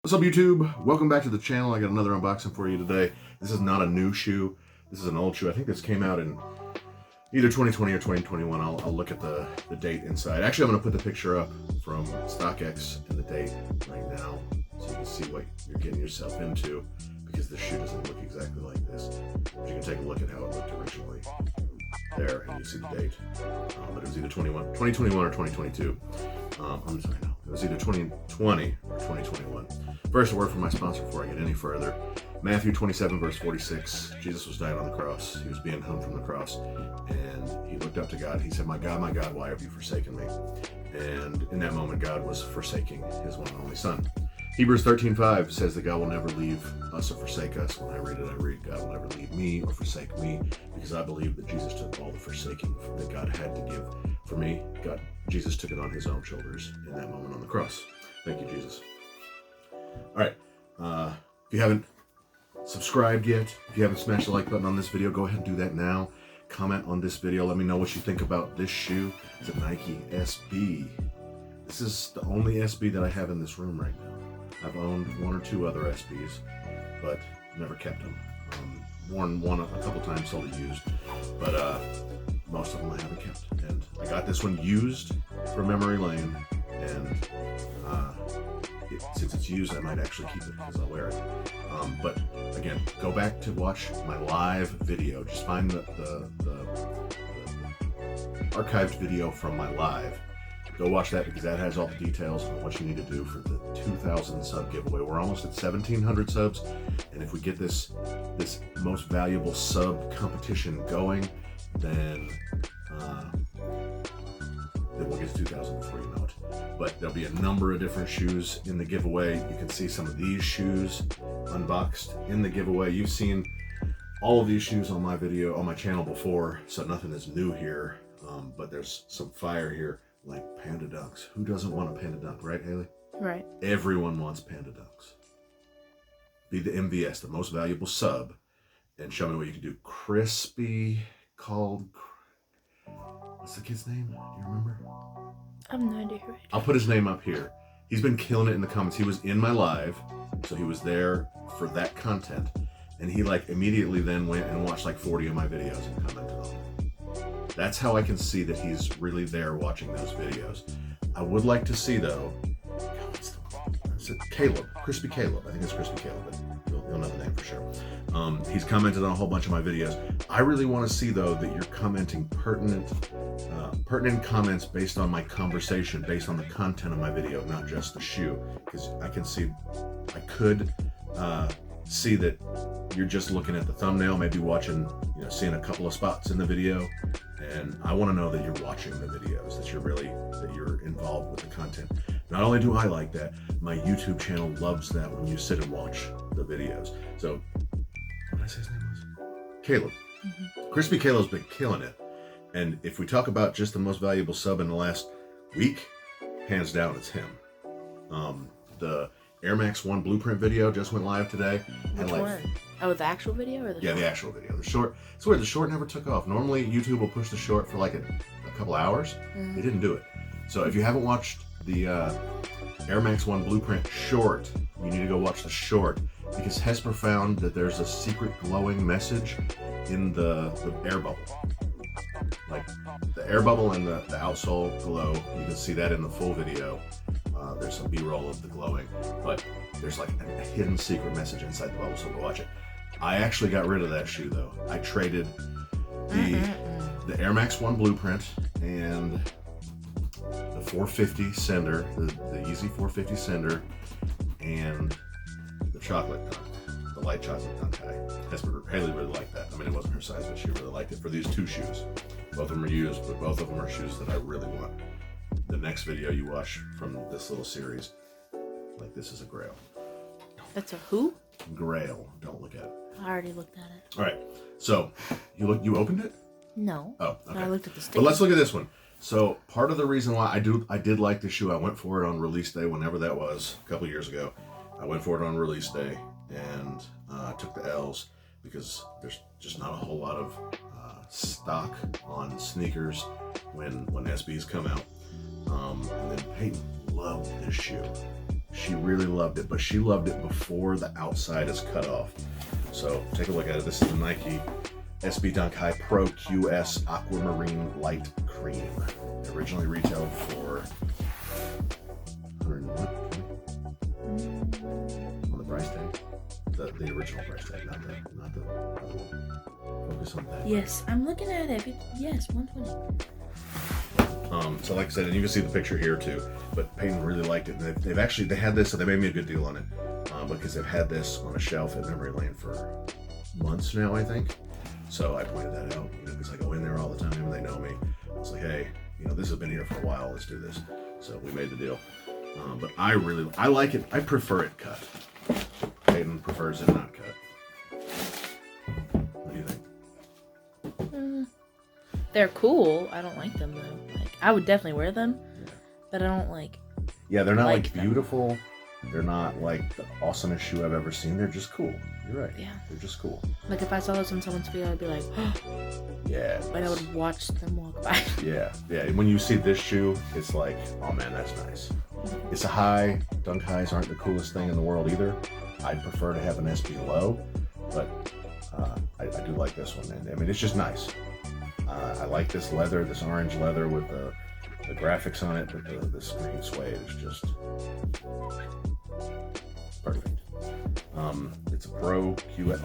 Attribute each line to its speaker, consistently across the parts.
Speaker 1: What's up, YouTube? Welcome back to the channel. I got another unboxing for you today. This is not a new shoe. This is an old shoe. I think this came out in either 2020 or 2021. I'll look at the date inside. Actually, I'm going to put the picture up from StockX and the date right now so you can see what you're getting yourself into, because this shoe doesn't look exactly like this. But you can take a look at how it looked originally. There, and you see the date. But it was either 2021 or 2022. I'm sorry, no. It was either 2020 or 2021. First, a word from my sponsor before I get any further. Matthew 27, verse 46. Jesus was dying on the cross. He was being hung from the cross. And he looked up to God. He said, my God, why have you forsaken me? And in that moment, God was forsaking his one and only son. Hebrews 13:5 says that God will never leave us or forsake us. When I read it, God will never leave me or forsake me, because I believe that Jesus took all the forsaking that God had to give for me. Jesus took it on his own shoulders in that moment on the cross. Thank you, Jesus. All right. If you haven't subscribed yet, if you haven't smashed the like button on this video, go ahead and do that now. Comment on this video. Let me know what you think about this shoe. It's a Nike SB. This is the only SB that I have in this room right now. I've owned one or two other SBs, but never kept them. Worn one a couple times, sold it used, but most of them I haven't kept. And I got this one used for memory lane, and since it's used, I might actually keep it because I'll wear it. But again, go back to watch my live video. Just find the archived video from my live. Go watch that, because that has all the details on what you need to do for the 2,000 sub giveaway. We're almost at 1,700 subs, and if we get this most valuable sub competition going, then we'll get to 2,000 before you know it. But there'll be a number of different shoes in the giveaway. You can see some of these shoes unboxed in the giveaway. You've seen all of these shoes on my video, on my channel before, so nothing is new here. But there's some fire here. Like Panda Dunks. Who doesn't want a Panda Dunk, right, Haley?
Speaker 2: Right.
Speaker 1: Everyone wants Panda Dunks. Be the MVS, the most valuable sub, and show me what you can do. Crispy called... What's the kid's name? Do you remember?
Speaker 2: I have no idea. Right.
Speaker 1: I'll put his name up here. He's been killing it in the comments. He was in my live, so he was there for that content, and he immediately then went and watched 40 of my videos and commented on it. That's how I can see that he's really there watching those videos. I would like to see, though, Caleb, Crispy Caleb. I think it's Crispy Caleb, but you'll know the name for sure. He's commented on a whole bunch of my videos. I really want to see, though, that you're commenting pertinent comments based on my conversation, based on the content of my video, not just the shoe. Because I could see that you're just looking at the thumbnail, maybe watching, seeing a couple of spots in the video. And I want to know that you're watching the videos, that you're involved with the content. Not only do I like that, my YouTube channel loves that when you sit and watch the videos. So, what did I say his name was? Caleb. Mm-hmm. Crispy Caleb's been killing it. And if we talk about just the most valuable sub in the last week, hands down, it's him. The Air Max 1 blueprint video just went live today.
Speaker 2: Which one? Oh, the actual video or the short?
Speaker 1: Yeah, the actual video. The short. It's weird, the short never took off. Normally, YouTube will push the short for a couple hours. Mm-hmm. They didn't do it. So if you haven't watched the Air Max 1 blueprint short, you need to go watch the short, because Hesper found that there's a secret glowing message in the air bubble. The air bubble and the outsole glow. You can see that in the full video. There's some B-roll of the glowing, but there's a hidden secret message inside the bubble, so go watch it. I actually got rid of that shoe, though. I traded the Air Max 1 blueprint and the 450 Sender, the Yeezy 450 Sender, and the chocolate dunk, the light chocolate dunk high. Haley really liked that. I mean, it wasn't her size, but she really liked it for these two shoes. Both of them are used, but both of them are shoes that I really want. The next video you watch from this little series, this is a grail.
Speaker 2: That's a who?
Speaker 1: Grail. Don't look at it.
Speaker 2: I already looked at it.
Speaker 1: All right. So you opened it?
Speaker 2: No.
Speaker 1: Oh, okay.
Speaker 2: I looked at the sticker.
Speaker 1: But let's look at this one. So part of the reason why I did like the shoe, I went for it on release day, whenever that was, a couple years ago. I went for it on release day and took the L's, because there's just not a whole lot of stock on sneakers when SBs come out. And then Peyton loved this shoe. She really loved it, but she loved it before the outside is cut off. So take a look at it. This is the Nike SB Dunk High Pro QS Aquamarine Light Cream. It originally retailed for 100 and what? 20? On the price tag. The original price tag, not the other one. Focus on that.
Speaker 2: Yes, I'm looking at it. Yes, 120.
Speaker 1: So like I said, and you can see the picture here too, but Peyton really liked it. And they had this, so they made me a good deal on it, because they've had this on a shelf at Memory Lane for months now, I think. So I pointed that out, because I go in there all the time and they know me. I was like, hey, this has been here for a while, let's do this. So we made the deal. But I like it. I prefer it cut. Peyton prefers it not cut. What do you think?
Speaker 2: They're cool. I don't like them though. Like, I would definitely wear them, but I don't like.
Speaker 1: Yeah, they're not like
Speaker 2: them.
Speaker 1: beautiful. They're not like the awesomest shoe I've ever seen. They're just cool. You're right.
Speaker 2: Yeah.
Speaker 1: They're just cool.
Speaker 2: Like if I saw those on someone's feet, I'd be like,
Speaker 1: Yeah.
Speaker 2: and I would watch them walk by.
Speaker 1: Yeah. And when you see this shoe, it's like, oh man, that's nice. It's a high. Dunk highs aren't the coolest thing in the world either. I'd prefer to have an SB low, but I do like this one. And I mean, it's just nice. I like this leather, this orange leather with the graphics on it, but this green suede is just perfect. It's a Pro QS.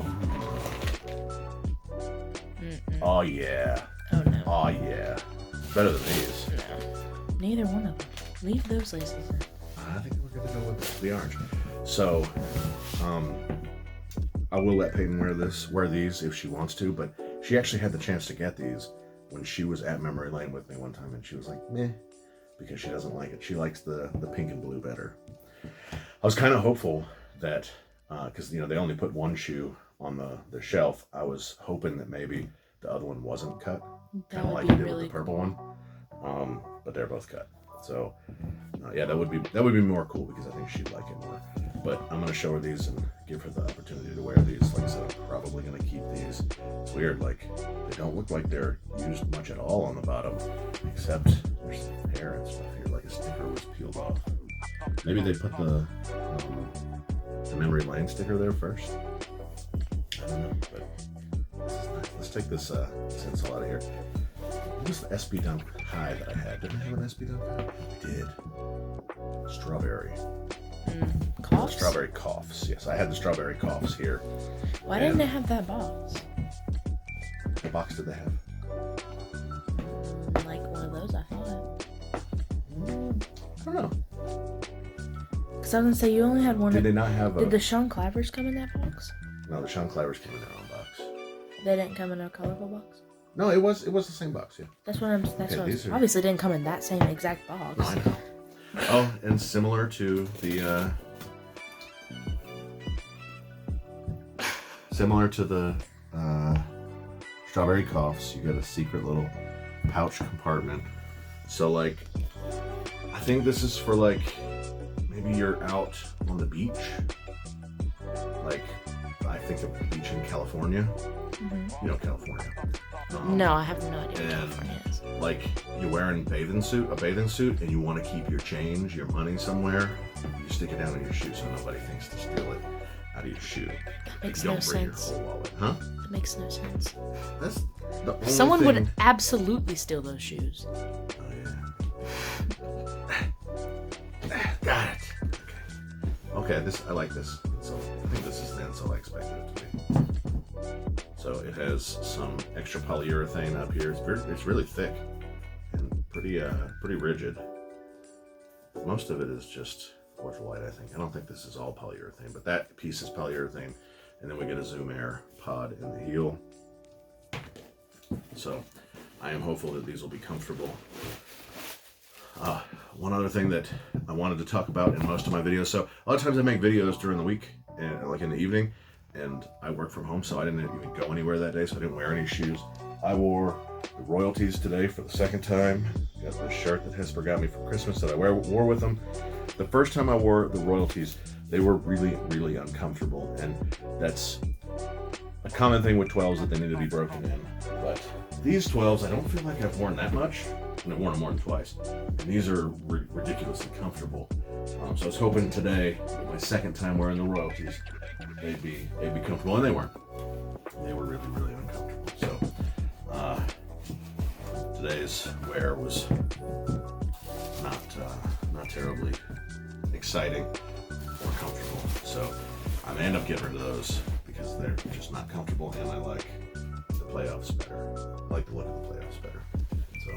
Speaker 1: Oh yeah.
Speaker 2: Oh no.
Speaker 1: Oh yeah. Better than these.
Speaker 2: No. Neither one of them. Leave those laces in.
Speaker 1: I think we're gonna go with the orange. So, I will let Peyton wear these if she wants to, but she actually had the chance to get these when she was at Memory Lane with me one time, and she was like, meh, because she doesn't like it. She likes the pink and blue better. I was kind of hopeful that, because they only put one shoe on the shelf, I was hoping that maybe the other one wasn't cut, kind of like I did with the purple one. But they're both cut. So yeah, that would be more cool because I think she'd like it more. But I'm gonna show her these and give her the opportunity to wear these. Like I said, I'm probably gonna keep these. It's weird, like they don't look like they're used much at all on the bottom, except there's some hair and stuff here, like a sticker was peeled off. Maybe they put the Memory Lane sticker there first. I don't know, but this is nice. Let's take this stencil out of here. What was the SB Dunk High that I had? Didn't I have an SB Dunk High? I did. Strawberry.
Speaker 2: Coughs?
Speaker 1: Strawberry coughs. Yes, I had the strawberry coughs here.
Speaker 2: Why didn't they have that box?
Speaker 1: What box did they have?
Speaker 2: Like one of those, I thought.
Speaker 1: I don't know.
Speaker 2: Because I was gonna say you only had one.
Speaker 1: Did they not have
Speaker 2: Did the Sean Clavers come in that box?
Speaker 1: No, the Sean Clavers came in their own box.
Speaker 2: They didn't come in a colorful box.
Speaker 1: No, it was the same box, yeah.
Speaker 2: That's what I'm. That's
Speaker 1: Okay,
Speaker 2: what
Speaker 1: these are-
Speaker 2: obviously didn't come in that same exact box.
Speaker 1: No, I know. Oh, and similar to the strawberry coughs, you got a secret little pouch compartment. So like, I think this is for like, maybe you're out on the beach. Like, I think of the beach in California. You know California.
Speaker 2: No, I have no idea what
Speaker 1: And-
Speaker 2: California is.
Speaker 1: Like you're wearing a bathing suit, and you want to keep your change, your money somewhere. You stick it down in your shoe so nobody thinks to steal it out of your shoe.
Speaker 2: That makes
Speaker 1: You
Speaker 2: no
Speaker 1: don't bring
Speaker 2: sense.
Speaker 1: your whole wallet, huh?
Speaker 2: That makes no sense.
Speaker 1: That's the only
Speaker 2: Someone
Speaker 1: thing.
Speaker 2: would absolutely steal those shoes.
Speaker 1: Oh yeah. Got it. Okay. I like this. So I think this is the insole I expected it to be. So it has some extra polyurethane up here. It's really thick and pretty rigid. Most of it is just Ortholite, I think. I don't think this is all polyurethane, but that piece is polyurethane. And then we get a Zoom Air pod in the heel. So I am hopeful that these will be comfortable. One other thing that I wanted to talk about in most of my videos. So a lot of times I make videos during the week, and like in the evening, and I work from home, so I didn't even go anywhere that day, so I didn't wear any shoes. I wore the Royalties today for the second time. Got this shirt that Hesper got me for Christmas that I wore with them. The first time I wore the Royalties, they were really, really uncomfortable, and that's a common thing with 12s that they need to be broken in. But these 12s, I don't feel like I've worn that much. and I've worn them more than twice. And these are ridiculously comfortable. So I was hoping today, my second time wearing the royalties, they'd be comfortable, and they weren't. They were really, really uncomfortable. So today's wear was not terribly exciting or comfortable. So I may end up getting rid of those because they're just not comfortable, and I like the playoffs better. I like the look of the playoffs better. So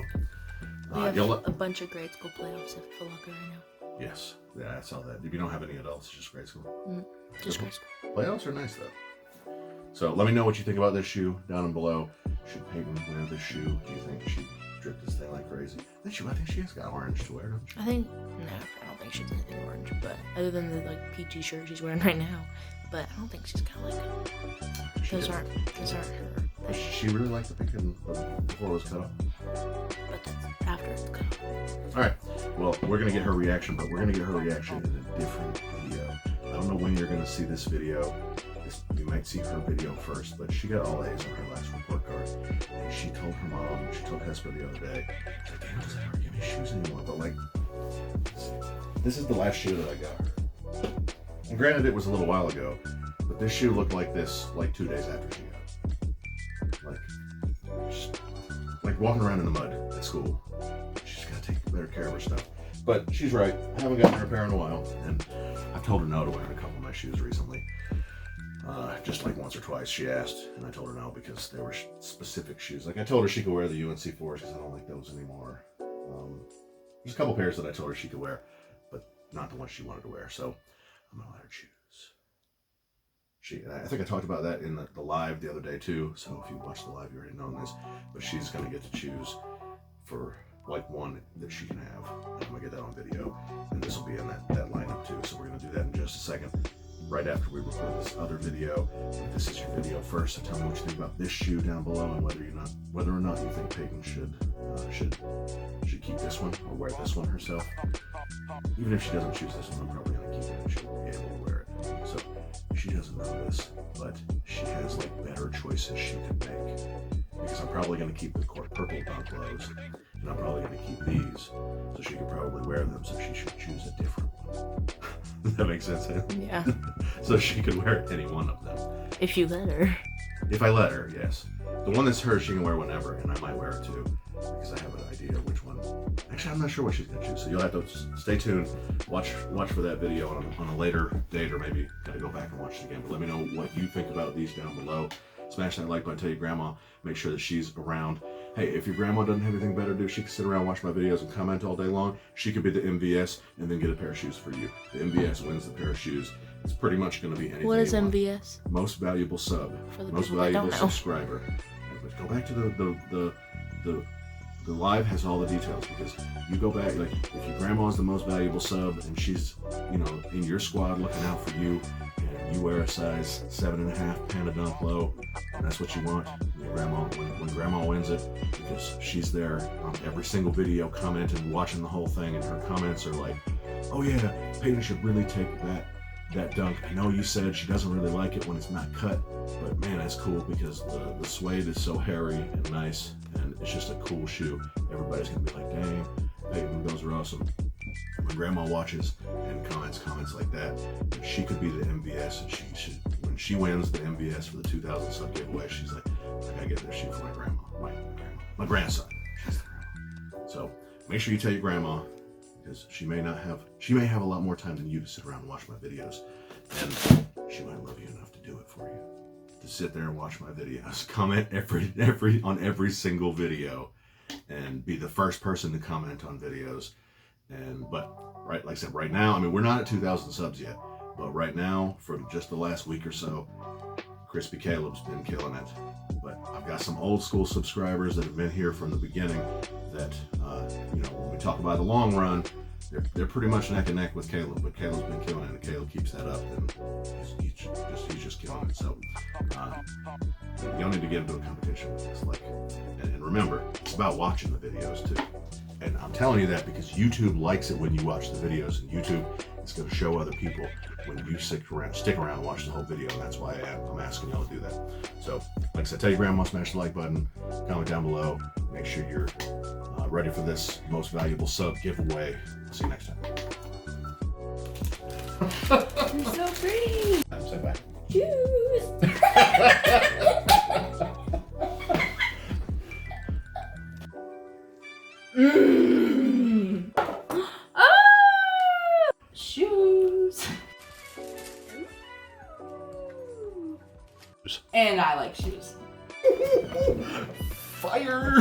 Speaker 2: We have a bunch of grade school playoffs at Foot Locker right now.
Speaker 1: yes, yeah, I saw that. If you don't have any adults, just grade school.
Speaker 2: Just grade school.
Speaker 1: Playoffs are nice though. So let me know what you think about this shoe down and below. Should Peyton wear this shoe? Do you think she dripped this thing like crazy? I think she has got orange to wear, doesn't she?
Speaker 2: I don't think she's anything orange, but other than the like peachy shirt she's wearing right now. But I don't think she's kind of like those aren't her.
Speaker 1: She really liked the pink before it was cut off.
Speaker 2: But that's after it's cut off.
Speaker 1: All right. Well, we're gonna get her reaction, but we're gonna get her reaction in a different video. I don't know when you're gonna see this video. You might see her video first, but she got all A's on her last report card, and she told her mom, she told Hesper the other day, she's like, Daniel doesn't ever give me shoes anymore. But like, this is the last shoe that I got her. And granted, it was a little while ago, but this shoe looked like this like 2 days after she got it. Like walking around in the mud at school. She's got to take better care of her stuff. But she's right. I haven't gotten her a pair in a while, and I've told her no to wearing a couple of my shoes recently. Just like once or twice she asked, and I told her no because they were specific shoes. Like I told her she could wear the UNC 4s because I don't like those anymore. There's a couple pairs that I told her she could wear, but not the ones she wanted to wear. So I'm gonna let her choose. I think I talked about that in the live the other day too. So if you watched the live, you already know this. But she's gonna get to choose for like one that she can have. And I'm gonna get that on video, and this will be in that lineup too. So we're gonna do that in just a second. Right after we record this other video. If this is your video first, so tell me what you think about this shoe down below, and whether or not you think Peyton should keep this one or wear this one herself. Even if she doesn't choose this one, I'm probably gonna keep it and she'll be able to wear it. So she doesn't know this, but she has like better choices she can make. Because I'm probably gonna keep the purple dunk lows, and I'm probably gonna keep these, so she could probably wear them. So she should choose a different one. Does that make sense?
Speaker 2: Yeah.
Speaker 1: So she could wear any one of them.
Speaker 2: If you let her.
Speaker 1: If I let her, yes. The one that's hers, she can wear whenever, and I might wear it too, because I have an idea which one. Actually, I'm not sure what she's gonna choose, so you'll have to stay tuned. Watch for that video on a later date, or maybe gotta go back and watch it again. But let me know what you think about these down below. Smash that like button. Tell your grandma. Make sure that she's around. Hey, if your grandma doesn't have anything better to do, she can sit around, watch my videos, and comment all day long. She could be the MVS and then get a pair of shoes for you. The MVS wins the pair of shoes. It's pretty much going to be anything.
Speaker 2: What is
Speaker 1: you want.
Speaker 2: MVS?
Speaker 1: Most valuable sub.
Speaker 2: For the
Speaker 1: Most
Speaker 2: people that
Speaker 1: valuable
Speaker 2: don't know.
Speaker 1: subscriber. But go back to the live has all the details, because you go back, like if your grandma is the most valuable sub and she's in your squad looking out for you, and you wear a size 7.5 Panda Dunk Low, and that's what you want. Your grandma, when grandma wins it, because she's there on every single video, commenting, watching the whole thing, and her comments are like, oh yeah, Peyton should really take that dunk. I know you said she doesn't really like it when it's not cut, but man, it's cool because the suede is so hairy and nice, and it's just a cool shoe. Everybody's gonna be like, dang, Peyton, those are awesome. When grandma watches and comments like that, she could be the MVS, and she should, when she wins the MVS for the 2000 sub giveaway, she's like, I gotta get this shoe for my grandson. She's the grandma. So make sure you tell your grandma, because she may have a lot more time than you to sit around and watch my videos, and she might love you enough to do it for you, to sit there and watch my videos, comment on every single video, and be the first person to comment on videos. But right, like I said, right now, I mean, we're not at 2,000 subs yet, but right now, for just the last week or so, Crispy Caleb's been killing it. But I've got some old school subscribers that have been here from the beginning that, when we talk about the long run, they're pretty much neck and neck with Caleb, but Caleb's been killing it, and Caleb keeps that up, and he's just killing it. So you don't need to get into a competition with this. And remember, it's about watching the videos too. And I'm telling you that because YouTube likes it when you watch the videos, and YouTube is going to show other people when you stick around and watch the whole video, and that's why I'm asking y'all to do that. So, like I said, tell your grandma, smash the like button, comment down below, make sure you're ready for this most valuable sub giveaway. See you next time.
Speaker 2: You're so pretty.
Speaker 1: Say bye.
Speaker 2: Choose.
Speaker 3: Ah! Shoes. And I like shoes.
Speaker 1: Fire!